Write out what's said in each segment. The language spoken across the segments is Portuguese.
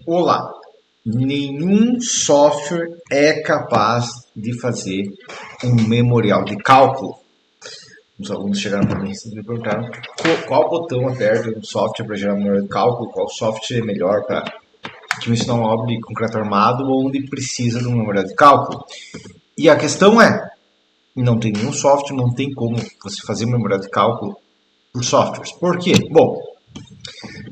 Olá, nenhum software é capaz de fazer um memorial de cálculo. Os alunos chegaram para mim e me perguntaram qual botão aperta no software para gerar um memorial de cálculo, qual software é melhor para ensinar uma obra de concreto armado onde precisa de um memorial de cálculo. E a questão é, não tem nenhum software, não tem como você fazer um memorial de cálculo por softwares. Por quê? Bom,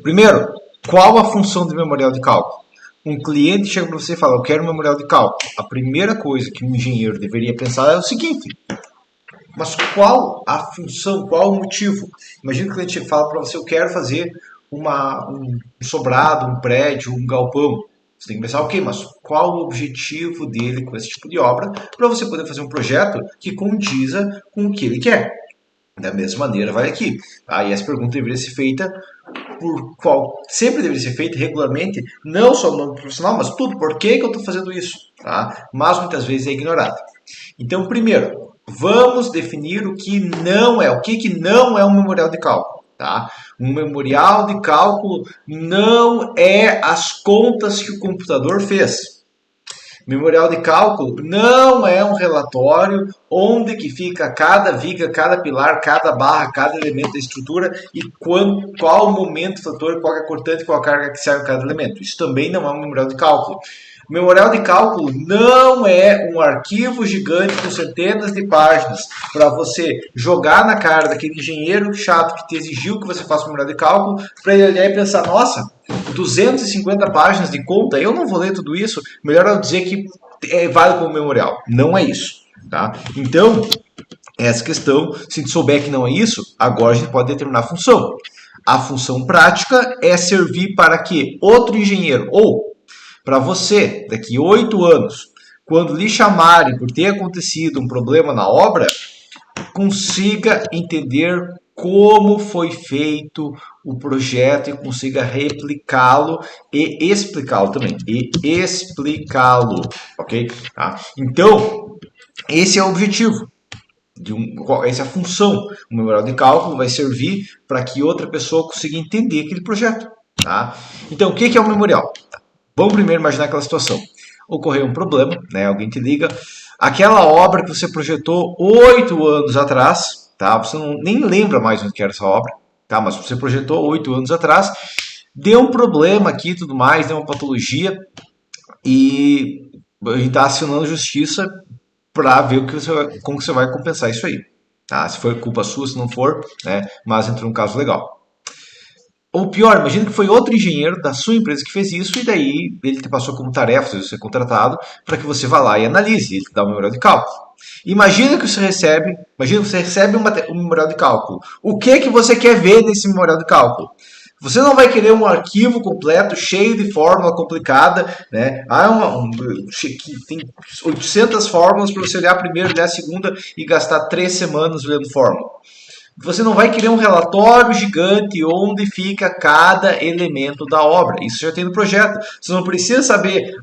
primeiro, qual a função do memorial de cálculo? Um cliente chega para você e fala, eu quero um memorial de cálculo. A primeira coisa que um engenheiro deveria pensar é o seguinte, mas qual a função, qual o motivo? Imagina que o cliente fala para você, eu quero fazer um sobrado, um prédio, um galpão. Você tem que pensar, ok, mas qual o objetivo dele com esse tipo de obra para você poder fazer um projeto que condiza com o que ele quer. Da mesma maneira, vai aqui. E essa pergunta deveria ser feita sempre deveria ser feita regularmente, não só no nome profissional, mas tudo. Por que eu estou fazendo isso? Mas muitas vezes é ignorado. Então, primeiro, vamos definir o que não é. O que não é um memorial de cálculo? Um memorial de cálculo não é as contas que o computador fez. Memorial de cálculo não é um relatório onde que fica cada viga, cada pilar, cada barra, cada elemento da estrutura e qual o momento, fator, qual é a cortante, qual a carga que serve cada elemento. Isso também não é um memorial de cálculo. O memorial de cálculo não é um arquivo gigante com centenas de páginas para você jogar na cara daquele engenheiro chato que te exigiu que você faça um memorial de cálculo para ele olhar e pensar, nossa, 250 páginas de conta, eu não vou ler tudo isso, melhor eu dizer que é válido como memorial. Não é isso. Então, essa questão, se a gente souber que não é isso, agora a gente pode determinar a função. A função prática é servir para que outro engenheiro, ou para você, daqui 8 anos, quando lhe chamarem por ter acontecido um problema na obra, consiga entender como foi feito o projeto e consiga replicá-lo e explicá-lo também. Ok? Então, esse é o objetivo. Essa é a função. O memorial de cálculo vai servir para que outra pessoa consiga entender aquele projeto. Então, o que é o memorial? Vamos primeiro imaginar aquela situação. Ocorreu um problema, alguém te liga. Aquela obra que você projetou 8 anos atrás, você nem lembra mais onde que era essa obra, mas você projetou 8 anos atrás, deu um problema aqui, tudo mais, deu uma patologia e a gente está acionando a justiça para ver como que você vai compensar isso aí. Se foi culpa sua, se não for, mas entrou um caso legal. Ou pior, imagina que foi outro engenheiro da sua empresa que fez isso e daí ele te passou como tarefa, você ser contratado, para que você vá lá e analise, ele te dá um memorial de cálculo. Imagina que você recebe um memorial de cálculo. O que você quer ver nesse memorial de cálculo? Você não vai querer um arquivo completo, cheio de fórmula complicada, que tem 800 fórmulas para você olhar a primeira, olhar a segunda e gastar 3 semanas olhando fórmula. Você não vai querer um relatório gigante onde fica cada elemento da obra. Isso já tem no projeto. Você não precisa saber,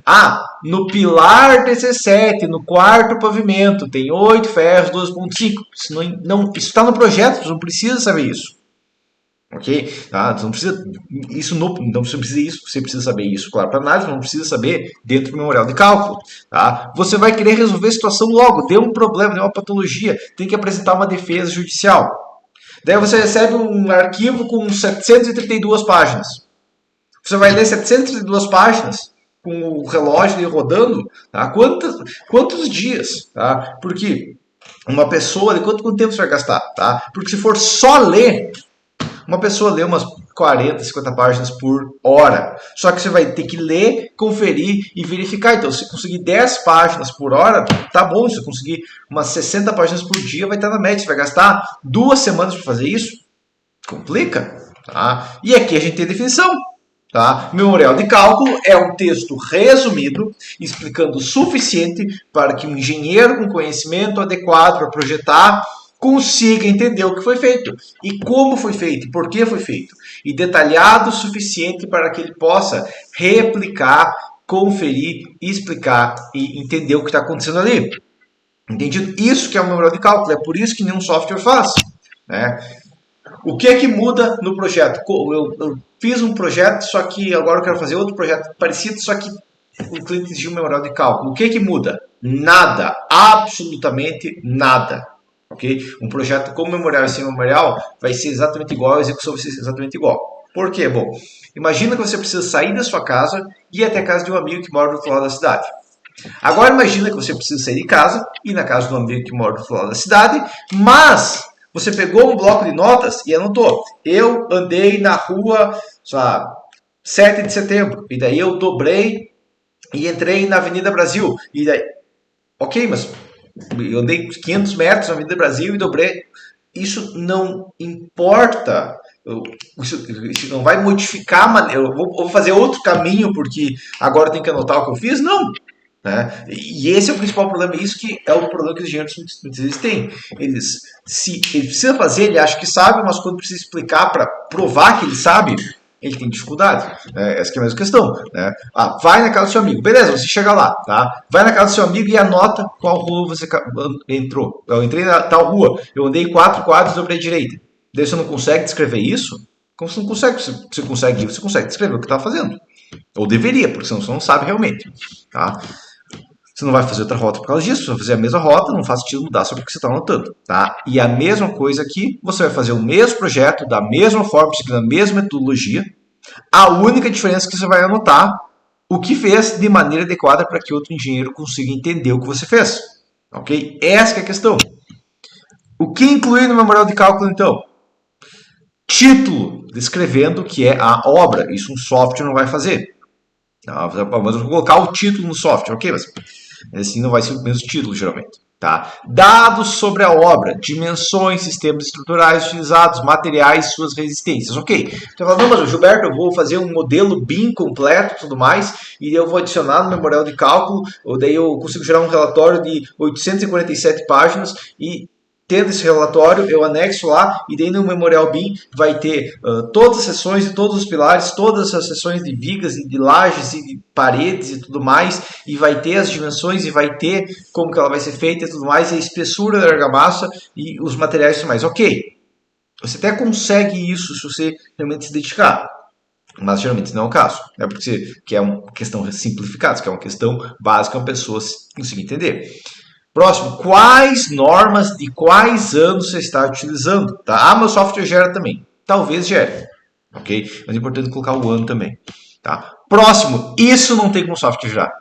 no pilar 17, no quarto pavimento, tem 8 ferros, 2,5. Isso está no projeto, você não precisa saber isso. Ok? Você não precisa você precisa saber isso, claro, para análise, não precisa saber dentro do memorial de cálculo. Você vai querer resolver a situação logo, deu um problema, deu uma patologia, tem que apresentar uma defesa judicial. Daí você recebe um arquivo com 732 páginas. Você vai ler 732 páginas com o relógio rodando, quantos dias? Porque uma pessoa, quanto tempo você vai gastar? Porque se for só ler, uma pessoa lê umas 40, 50 páginas por hora. Só que você vai ter que ler, conferir e verificar. Então, se conseguir 10 páginas por hora, tá bom. Se conseguir umas 60 páginas por dia, vai estar na média. Você vai gastar 2 semanas para fazer isso? Complica. E aqui a gente tem definição. Memorial de cálculo é um texto resumido, explicando o suficiente para que um engenheiro com conhecimento adequado para projetar consiga entender o que foi feito e como foi feito, por que foi feito, e detalhado o suficiente para que ele possa replicar, conferir, explicar e entender o que está acontecendo ali. Entendido? Isso que é o memorial de cálculo, é por isso que nenhum software faz. O que é que muda no projeto? Eu fiz um projeto, só que agora eu quero fazer outro projeto parecido, só que o cliente exigiu um memorial de cálculo. O que é que muda? Nada, absolutamente nada. Okay? Um projeto com memorial e sem memorial vai ser exatamente igual, a execução vai ser exatamente igual. Por quê? Bom, imagina que você precisa sair da sua casa e ir até a casa de um amigo que mora do outro lado da cidade. Agora imagina que você precisa sair de casa e ir na casa de um amigo que mora do outro lado da cidade, mas você pegou um bloco de notas e anotou: eu andei na rua, sabe, 7 de setembro, e daí eu dobrei e entrei na Avenida Brasil. E daí, ok, mas eu andei 500 metros na Avenida Brasil e dobrei. Isso não importa. Isso não vai modificar. Eu vou fazer outro caminho porque agora tem que anotar o que eu fiz? Não. Né? E esse é o principal problema. Isso que é o problema que os engenheiros muitas vezes têm. Se ele precisa fazer, ele acha que sabe, mas quando precisa explicar para provar que ele sabe, ele tem dificuldade. Essa que é a mesma questão. Né? Vai na casa do seu amigo. Beleza, você chega lá. Tá? Vai na casa do seu amigo e anota qual rua você entrou. Eu entrei na tal rua. Eu andei 4 quadros e dobrei à direita. Daí você não consegue descrever isso? Como você não consegue? Você consegue descrever o que está fazendo. Ou deveria, porque senão você não sabe realmente. Tá? Você não vai fazer outra rota por causa disso, você vai fazer a mesma rota, não faz sentido mudar só porque você está anotando. Tá? E a mesma coisa aqui, você vai fazer o mesmo projeto, da mesma forma, seguindo a mesma metodologia. A única diferença é que você vai anotar o que fez de maneira adequada para que outro engenheiro consiga entender o que você fez. Ok? Essa que é a questão. O que incluir no memorial de cálculo, então? Título, descrevendo o que é a obra. Isso um software não vai fazer. Mas eu vou colocar o título no software, ok? Mas assim não vai ser o mesmo título, geralmente. Tá? Dados sobre a obra, dimensões, sistemas estruturais utilizados, materiais, suas resistências. Ok. Você fala, não, mas Gilberto, eu vou fazer um modelo BIM completo e tudo mais, e eu vou adicionar no memorial de cálculo, ou daí eu consigo gerar um relatório de 847 páginas e tendo esse relatório, eu anexo lá e daí no Memorial BIM vai ter todas as seções de todos os pilares, todas as seções de vigas e de lajes e de paredes e tudo mais, e vai ter as dimensões e vai ter como que ela vai ser feita e tudo mais, e a espessura da argamassa e os materiais e tudo mais. Ok, você até consegue isso se você realmente se dedicar. Mas geralmente não é o caso, né? Porque é uma questão simplificada, que é uma questão básica que uma pessoa consiga entender. Próximo, quais normas de quais anos você está utilizando? Tá? Meu software gera também. Talvez gere. Ok? Mas é importante colocar o ano também. Tá? Próximo, isso não tem como software gerar.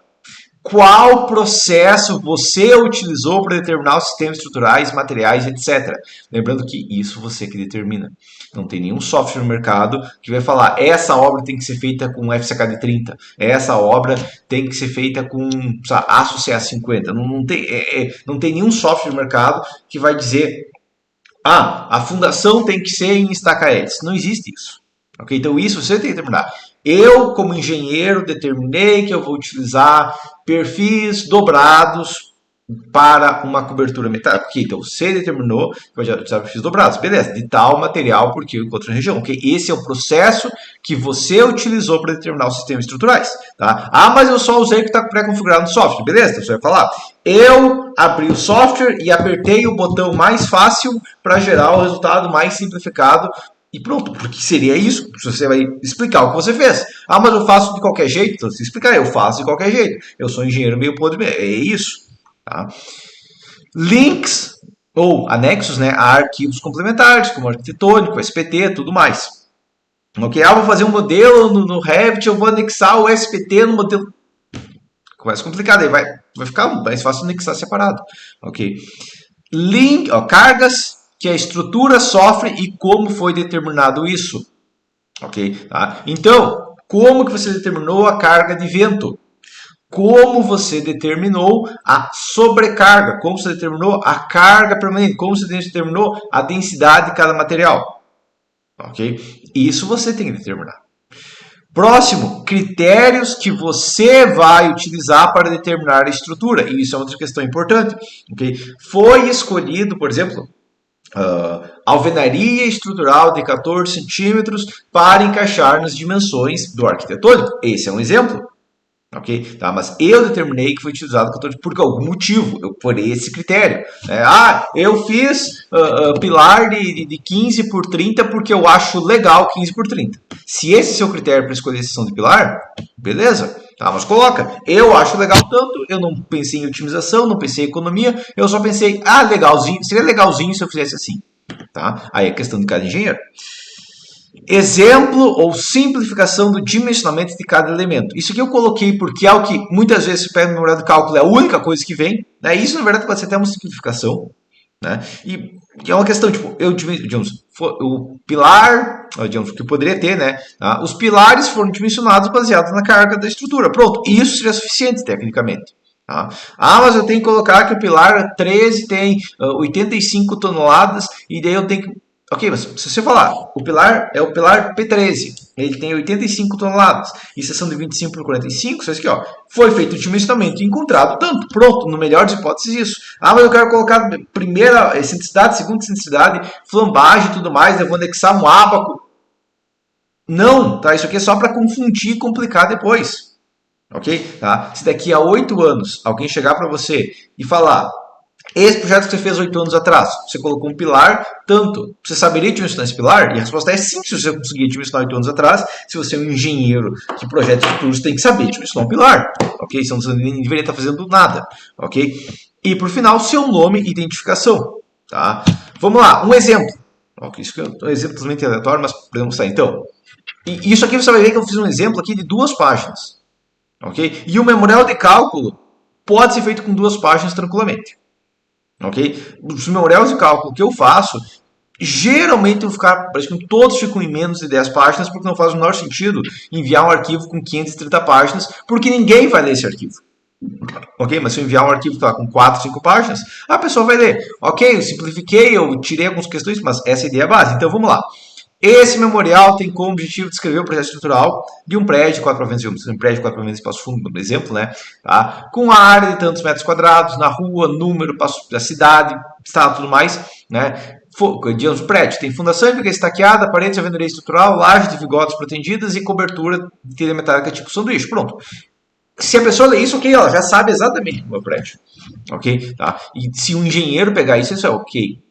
Qual processo você utilizou para determinar os sistemas estruturais, materiais, etc. Lembrando que isso você que determina. Não tem nenhum software no mercado que vai falar essa obra tem que ser feita com FCK de 30, essa obra tem que ser feita com ASUS CA50. Não tem nenhum software no mercado que vai dizer a fundação tem que ser em estaca hélice. Não existe isso. Okay? Então isso você tem que determinar. Eu, como engenheiro, determinei que eu vou utilizar perfis dobrados para uma cobertura metálica. Ok, então você determinou que vai utilizar perfis dobrados. Beleza, de tal material porque eu encontro na região. Okay? Esse é o processo que você utilizou para determinar os sistemas estruturais. Tá? Mas eu só usei o que está pré-configurado no software. Beleza, então você vai falar. Eu abri o software e apertei o botão mais fácil para gerar o resultado mais simplificado. E pronto, porque seria isso. Você vai explicar o que você fez. Mas eu faço de qualquer jeito. Então, se explicar, eu faço de qualquer jeito. Eu sou engenheiro meio podre. É isso. Tá? Links ou anexos, né, a arquivos complementares, como arquitetônico, SPT, tudo mais. Ok? Vou fazer um modelo no Revit, eu vou anexar o SPT no modelo. Começa complicado, aí vai ficar mais fácil anexar separado. Ok? Link, cargas que a estrutura sofre e como foi determinado isso. Ok? Tá? Então, como que você determinou a carga de vento? Como você determinou a sobrecarga? Como você determinou a carga permanente? Como você determinou a densidade de cada material? Ok? Isso você tem que determinar. Próximo, critérios que você vai utilizar para determinar a estrutura. E isso é outra questão importante. Okay? Foi escolhido, por exemplo, alvenaria estrutural de 14 centímetros para encaixar nas dimensões do arquitetônico. Esse é um exemplo. Ok? Tá? Mas eu determinei que foi utilizado 14 por algum motivo, por esse critério. Eu fiz pilar de 15 por 30 porque eu acho legal 15 por 30. Se esse é o seu critério para escolher a seção de pilar, beleza. Tá, mas coloca, eu acho legal tanto, eu não pensei em otimização, não pensei em economia, eu só pensei, legalzinho, seria legalzinho se eu fizesse assim. Tá? Aí é questão de cada engenheiro. Exemplo ou simplificação do dimensionamento de cada elemento. Isso aqui eu coloquei porque é o que muitas vezes se pega no memorial de cálculo, é a única coisa que vem. Né? Isso, na verdade, pode ser até uma simplificação. Né? E é uma questão, tipo, digamos, o pilar, digamos, que eu poderia ter, né? Tá? Os pilares foram dimensionados baseados na carga da estrutura. Pronto, isso seria suficiente, tecnicamente. Tá? Mas eu tenho que colocar que o pilar 13 tem 85 toneladas e daí eu tenho que... Ok, mas se você falar, o pilar é o pilar P13, ele tem 85 toneladas, e seção de 25 por 45, isso aqui, ó, foi feito o dimensionamento e encontrado tanto, pronto, no melhor das hipóteses isso. Mas eu quero colocar primeira excentricidade, segunda excentricidade, flambagem e tudo mais, eu vou anexar um ábaco. Não, tá? Isso aqui é só para confundir e complicar depois. Ok? Tá? Se daqui a 8 anos alguém chegar para você e falar... Esse projeto que você fez 8 anos atrás, você colocou um pilar, tanto. Você saberia dimensionar esse pilar? E a resposta é sim, se você conseguir dimensionar 8 anos atrás. Se você é um engenheiro de projetos futuros, tem que saber dimensionar um pilar. Ok? Senão você nem deveria estar fazendo nada. Ok? E por final, seu nome e identificação. Tá? Vamos lá, um exemplo. Okay, isso é um exemplo totalmente aleatório, mas podemos mostrar. Então, isso aqui você vai ver que eu fiz um exemplo aqui de 2 páginas. Ok? E o memorial de cálculo pode ser feito com 2 páginas tranquilamente. Ok? Os memoriais de cálculo que eu faço, geralmente eu ficar, praticamente todos ficam em menos de 10 páginas, porque não faz o menor sentido enviar um arquivo com 530 páginas, porque ninguém vai ler esse arquivo. Ok? Mas se eu enviar um arquivo com 4, 5 páginas, a pessoa vai ler. Ok, eu simplifiquei, eu tirei algumas questões, mas essa é a ideia base. Então vamos lá. Esse memorial tem como objetivo descrever o projeto estrutural de um prédio de 4 pavimentos, um prédio de 4 pavimentos espaço fundo, por exemplo, né? Tá? Com a área de tantos metros quadrados, na rua, número, passo da cidade, estado, tudo mais, né? Digamos, prédio tem fundação e estaqueada, paredes de alvenaria estrutural, laje de vigotes protegidas e cobertura de telha metálica tipo sanduíche. Pronto. Se a pessoa lê isso, ok, ela já sabe exatamente como é o prédio. Ok? Tá? E se um engenheiro pegar isso, isso é ok.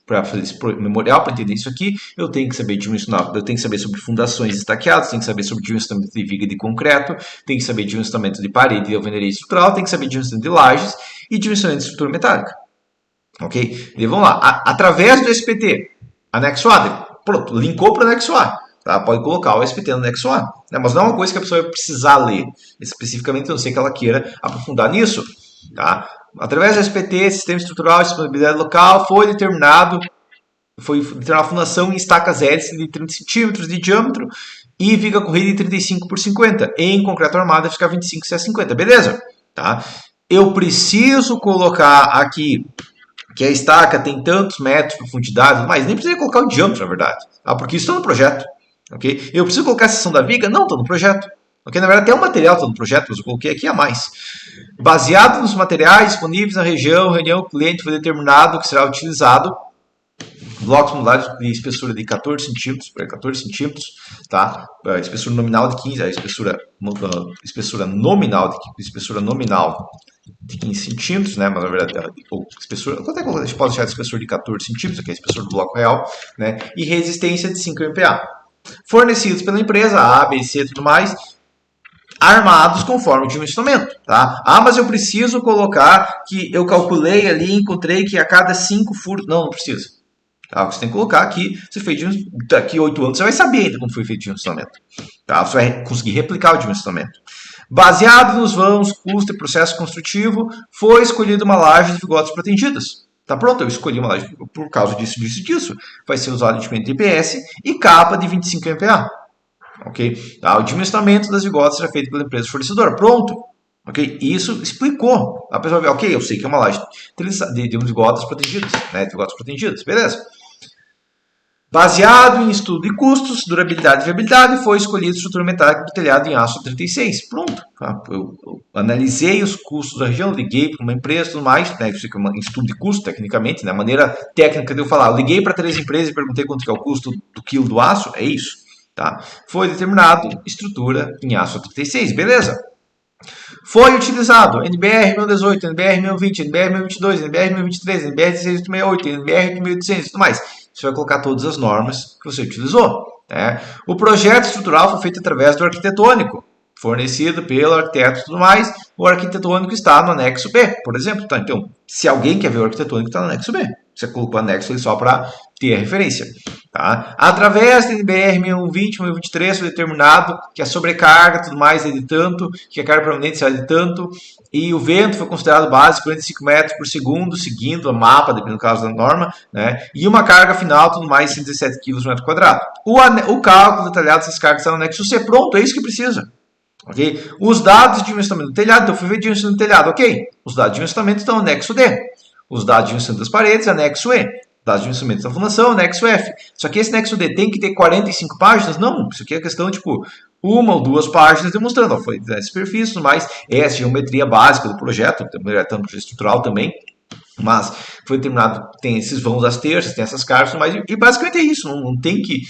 Para fazer esse memorial, para entender isso aqui, eu tenho que saber dimensionar, eu tenho que saber sobre fundações estaqueadas, tenho que saber sobre dimensionamento de viga de concreto, tenho que saber dimensionamento de parede de alvenaria estrutural, tenho que saber dimensionamento de lajes e dimensionamento de estrutura metálica. Ok? E vamos lá, através do SPT, anexo A, pronto, linkou para o anexo A. Tá? Pode colocar o SPT no anexo A. Né? Mas não é uma coisa que a pessoa vai precisar ler. Especificamente, a não ser que ela queira aprofundar nisso. Tá? Através do SPT, Sistema Estrutural e Disponibilidade Local, foi determinada a fundação em estacas hélice de 30 cm de diâmetro e viga corrida de 35 por 50. Em concreto armado, fica 25 x 50. Beleza? Tá? Eu preciso colocar aqui que a estaca tem tantos metros de profundidade, mas nem precisa colocar o diâmetro, na verdade. Tá? Porque isso está no projeto. Okay? Eu preciso colocar a seção da viga? Não, está no projeto. Okay? Na verdade, até o material está no projeto, mas eu coloquei aqui a mais. Baseado nos materiais disponíveis na região, o cliente foi determinado que será utilizado blocos modulares de espessura de 14 centímetros, para 14 centímetros, tá? A espessura nominal de 15, a espessura nominal de 15 centímetros, né? Mas na verdade, espessura, quanto é que a gente pode deixar de espessura de 14 centímetros, que é a espessura do bloco real, né? E resistência de 5 MPa. Fornecidos pela empresa, A, B, C, tudo mais, armados conforme o dimensionamento, tá? Mas eu preciso colocar que eu calculei ali, encontrei que a cada 5 furos... Não precisa. Tá? Você tem que colocar aqui, você fez daqui a 8 anos, você vai saber ainda como foi feito o dimensionamento. Tá? Você vai conseguir replicar o dimensionamento. Baseado nos vãos, custo e processo construtivo, foi escolhida uma laje de vigotes protegidas. Tá pronto, eu escolhi uma laje por causa disso. Vai ser usado de IPS e capa de 25 MPa. Ok? Tá? O dimensionamento das vigotes será feito pela empresa fornecedora. Pronto. Ok? Isso explicou. A pessoa vê, ok, eu sei que é uma laje de vigotas protegidas, né? De vigotas protegidas, beleza? Baseado em estudo de custos, durabilidade e viabilidade, foi escolhida a estrutura metálica do telhado em aço 36. Pronto. Tá? Eu analisei os custos da região, liguei para uma empresa e tudo mais, né? Isso é um estudo de custo, tecnicamente, né? A maneira técnica de eu falar. Eu liguei para 3 empresas e perguntei quanto que é o custo do quilo do aço. É isso. Tá? Foi determinado estrutura em aço 36. Beleza. Foi utilizado NBR 1018, NBR 1020, NBR 1022, NBR 1023, NBR 1668, NBR 1800 e tudo mais. Você vai colocar todas as normas que você utilizou. Né? O projeto estrutural foi feito através do arquitetônico, fornecido pelo arquiteto e tudo mais. O arquitetônico está no anexo B, por exemplo. Tá? Então, se alguém quer ver o arquitetônico, está no anexo B. Você colocou o anexo ali só para ter a referência. Tá? Através do NBR 1020, 1023 foi determinado que a sobrecarga e tudo mais é de tanto, que a carga permanente será de tanto, e o vento foi considerado básico 45 metros por segundo, seguindo a mapa, dependendo do caso da norma, né? E uma carga final, tudo mais, 117 kg por metro quadrado. O cálculo detalhado dessas cargas está no anexo C. Pronto, é isso que precisa. Okay? Os dados de investimento do telhado, então fui ver de investimento do telhado, ok. Os dados de investimento estão no anexo D. Os dados de investimento das paredes, anexo E. Dados de investimento da fundação, anexo F. Só que esse anexo D tem que ter 45 páginas? Não, isso aqui é questão, tipo, uma ou duas páginas demonstrando, ó, foi esse perfil, tudo mais, essa geometria básica do projeto, tanto projeto estrutural também, mas foi determinado, tem esses vãos das terças, tem essas cargas, mas e basicamente é isso, não tem que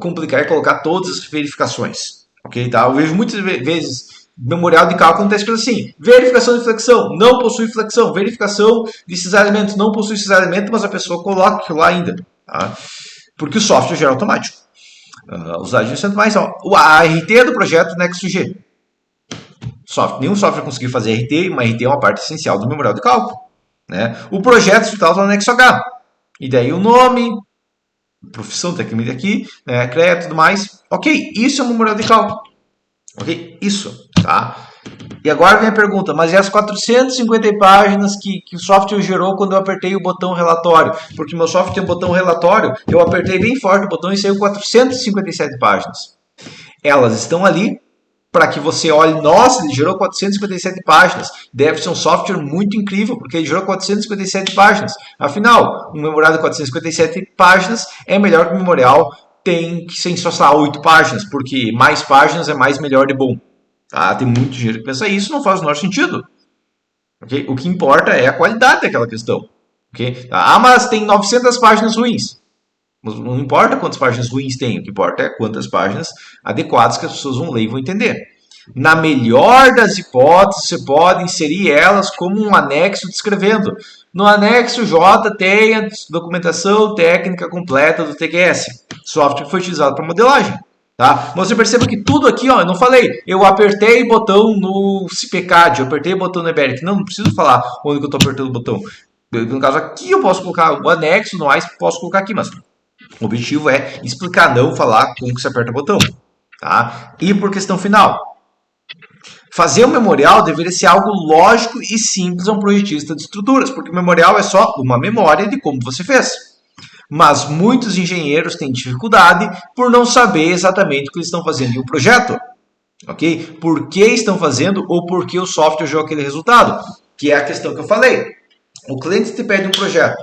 complicar e colocar todas as verificações, ok? Tá? Eu vejo muitas vezes memorial de cálculo está escrito assim: verificação de flexão, não possui flexão, verificação de cisalhamento, não possui cisalhamento, mas a pessoa coloca aquilo lá ainda, tá? Porque o software já é automático. Os dados são mais, ó, a RT do projeto Nexo G. Nenhum software conseguiu fazer RT, uma RT é uma parte essencial do memorial de cálculo. Né? O projeto estrutural está no anexo H. E daí o nome, profissão, técnica aqui, né, crédito e tudo mais. Ok, isso é um memorial de cálculo. Ok, isso. Tá? E agora vem a pergunta, mas e as 450 páginas que o software gerou quando eu apertei o botão relatório? Porque meu software tem o botão relatório, eu apertei bem forte o botão e saiu 457 páginas. Elas estão ali para que você olhe, nossa, ele gerou 457 páginas. Deve ser um software muito incrível, porque ele gerou 457 páginas. Afinal, um memorial de 457 páginas é melhor que um memorial tem que ser só 8 páginas, porque mais páginas é mais melhor de bom. Tá? Tem muito dinheiro que pensa isso, não faz o menor sentido. Okay? O que importa é a qualidade daquela questão. Okay? Ah, mas tem 900 páginas ruins. Não importa quantas páginas ruins tem, o que importa é quantas páginas adequadas que as pessoas vão ler e vão entender. Na melhor das hipóteses, você pode inserir elas como um anexo descrevendo. No anexo J tem a documentação técnica completa do TQS, software que foi utilizado para modelagem. Tá? Mas você perceba que tudo aqui, ó, eu não falei, eu apertei o botão no CPCAD, eu apertei o botão no EBERIC. Não preciso falar onde que eu estou apertando o botão. No caso aqui eu posso colocar o anexo, no AIS posso colocar aqui, mas o objetivo é explicar, não falar como que você aperta o botão. Tá? E por questão final, fazer um memorial deveria ser algo lógico e simples a um projetista de estruturas, porque o memorial é só uma memória de como você fez. Mas muitos engenheiros têm dificuldade por não saber exatamente o que eles estão fazendo em um projeto. Ok? Por que estão fazendo ou por que o software gerou aquele resultado? Que é a questão que eu falei. O cliente te pede um projeto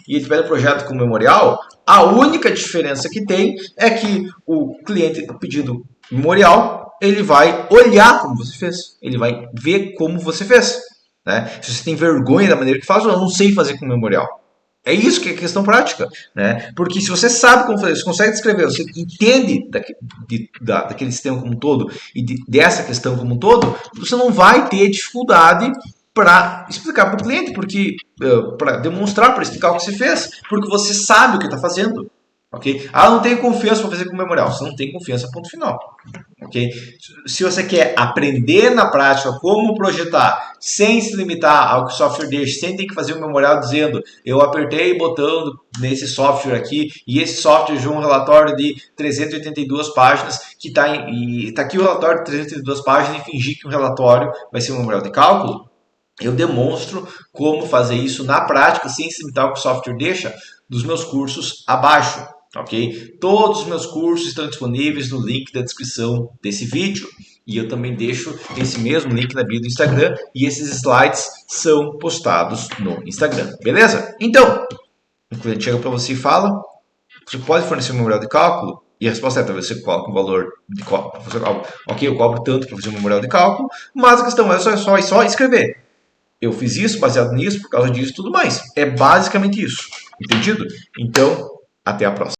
e ele pede um projeto com memorial. A única diferença que tem é que o cliente pedindo memorial, ele vai olhar como você fez. Ele vai ver como você fez. Né? Se você tem vergonha da maneira que faz, eu não sei fazer com memorial. É isso que é questão prática. Né? Porque se você sabe como fazer, você consegue descrever, você entende daquele sistema como um todo e dessa questão como um todo, você não vai ter dificuldade para explicar para o cliente, porque para demonstrar, para explicar o que você fez, porque você sabe o que está fazendo. Okay? Ah, não tenho confiança para fazer com memorial. Você não tem confiança, ponto final. Okay? Se você quer aprender na prática como projetar, sem se limitar ao que o software deixa, sem ter que fazer um memorial dizendo eu apertei o botão nesse software aqui e esse software gerou um relatório de 382 páginas que está aqui o relatório de 382 páginas e fingir que o relatório vai ser um memorial de cálculo, eu demonstro como fazer isso na prática, sem se limitar ao que o software deixa, dos meus cursos abaixo. Okay? Todos os meus cursos estão disponíveis no link da descrição desse vídeo. E eu também deixo esse mesmo link na bio do Instagram. E esses slides são postados no Instagram. Beleza? Então, o cliente chega para você e fala: você pode fornecer um memorial de cálculo? E a resposta é: talvez você coloque um valor de cálculo. Ok, eu cobro tanto para fazer um memorial de cálculo. Mas a questão é só escrever. Eu fiz isso baseado nisso, por causa disso e tudo mais. É basicamente isso. Entendido? Então, até a próxima.